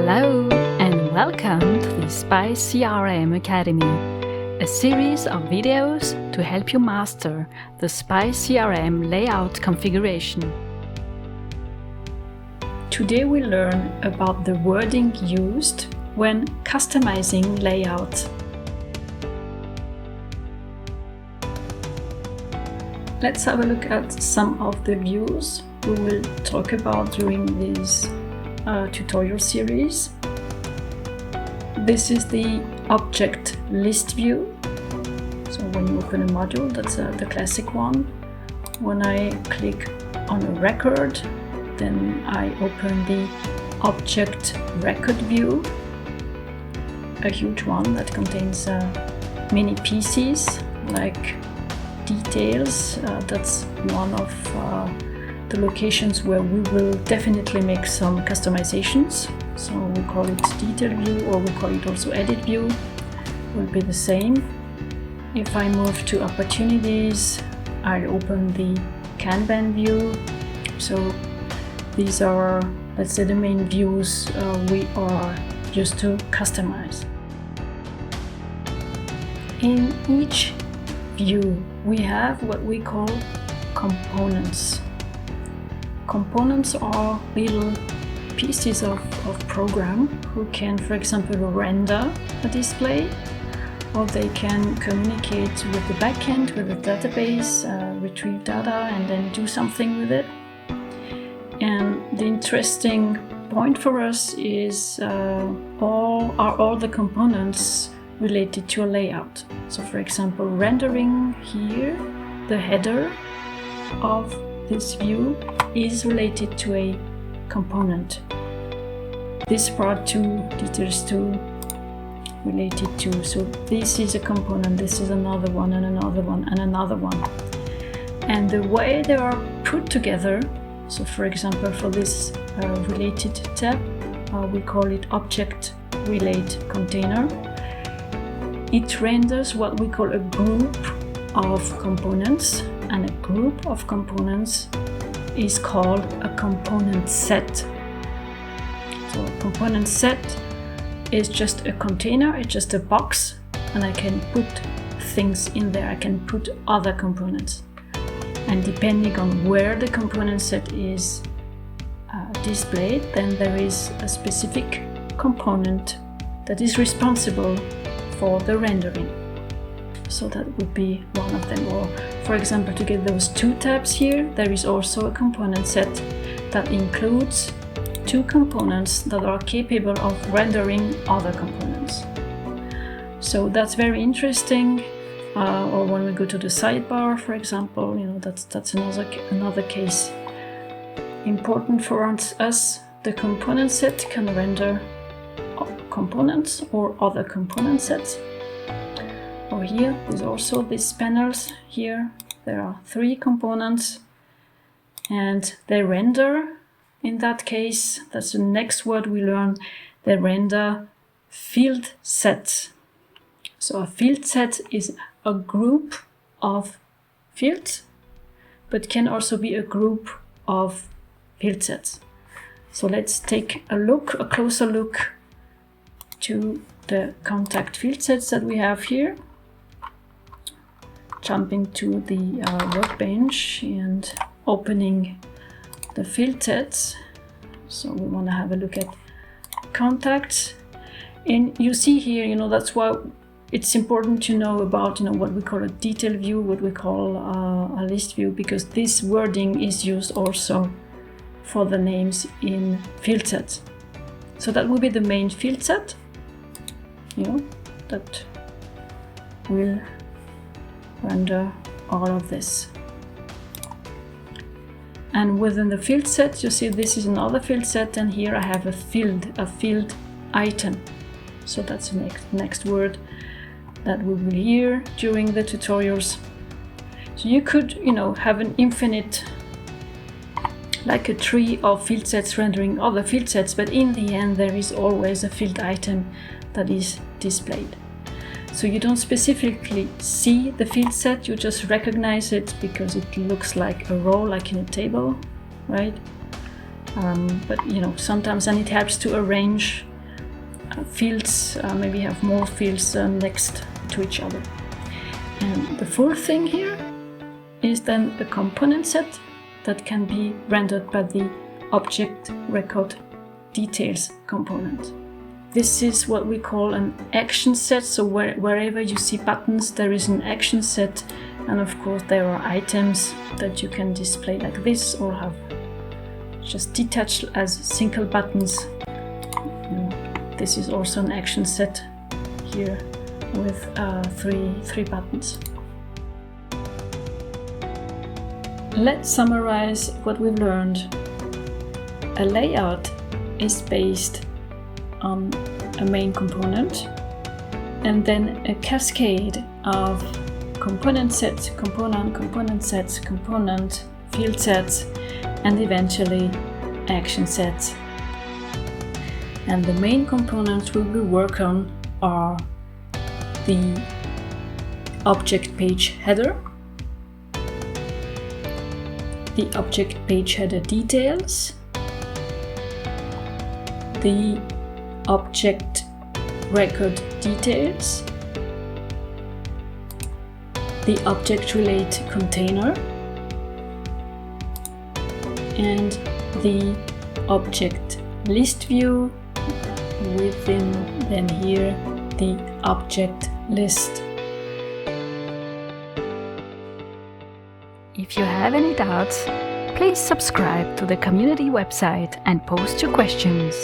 Hello and welcome to the SpiceCRM Academy, a series of videos to help you master the SpiceCRM layout configuration. Today we learn about the wording used when customizing layout. Let's have a look at some of the views we will talk about during this tutorial series. This is the object list view. So when you open a module, that's the classic one. When I click on a record, then I open the object record view, a huge one that contains many pieces like details. That's one of the locations where we will definitely make some customizations. So we call it detail view, or we call it also edit view, will be the same. If I move to opportunities, I open the Kanban view. So these are, let's say, the main views we are used to customize. In each view, we have what we call components. Components are little pieces of program who can, for example, render a display, or they can communicate with the backend, with the database, retrieve data, and then do something with it. And the interesting point for us is all the components related to a layout. So, for example, rendering here, the header of this view is related to a component. This part 2, details 2, related to. So this is a component, this is another one, and another one, and another one. And the way they are put together, so for example, for this related tab, we call it object relate container. It renders what we call a group of components, and a group of components is called a component set. So a component set is just a container, it's just a box, and I can put things in there, I can put other components. And depending on where the component set is displayed, then there is a specific component that is responsible for the rendering. So that would be one of them. Or for example, to get those two tabs here, there is also a component set that includes two components that are capable of rendering other components. So that's very interesting. Or when we go to the sidebar, for example, that's another case. Important for us, the component set can render components or other component sets. Or here, there's also these panels. Here, there are 3 components, and they render, in that case, that's the next word we learn, they render field sets. So a field set is a group of fields, but can also be a group of field sets. So let's take a closer look to the contact field sets that we have here. Jumping to the workbench and opening the field sets. So we want to have a look at contacts. And you see here, that's why it's important to know about, what we call a detail view, what we call a list view, because this wording is used also for the names in field sets. So that will be the main field set, that will render all of this. And within the field set, you see this is another field set, and here I have a field item. So that's the next word that we will hear during the tutorials. So you could, have an infinite, like a tree of field sets rendering other field sets, but in the end there is always a field item that is displayed. So you don't specifically see the field set, you just recognize it because it looks like a row, like in a table, right? But sometimes, and it helps to arrange fields maybe have more fields next to each other. And the fourth thing here is then a component set that can be rendered by the object record details component. This is what we call an action set, so wherever you see buttons there is an action set, and of course there are items that you can display like this or have just detached as single buttons. This is also an action set here with three buttons. Let's summarize what we've learned. A layout is based on a main component and then a cascade of component sets, component sets, component, field sets, and eventually action sets. And the main components we will work on are the object page header, the object page header details, the object record details, the object relate container, and the object list view within then here the object list. If you have any doubts, please subscribe to the community website and post your questions.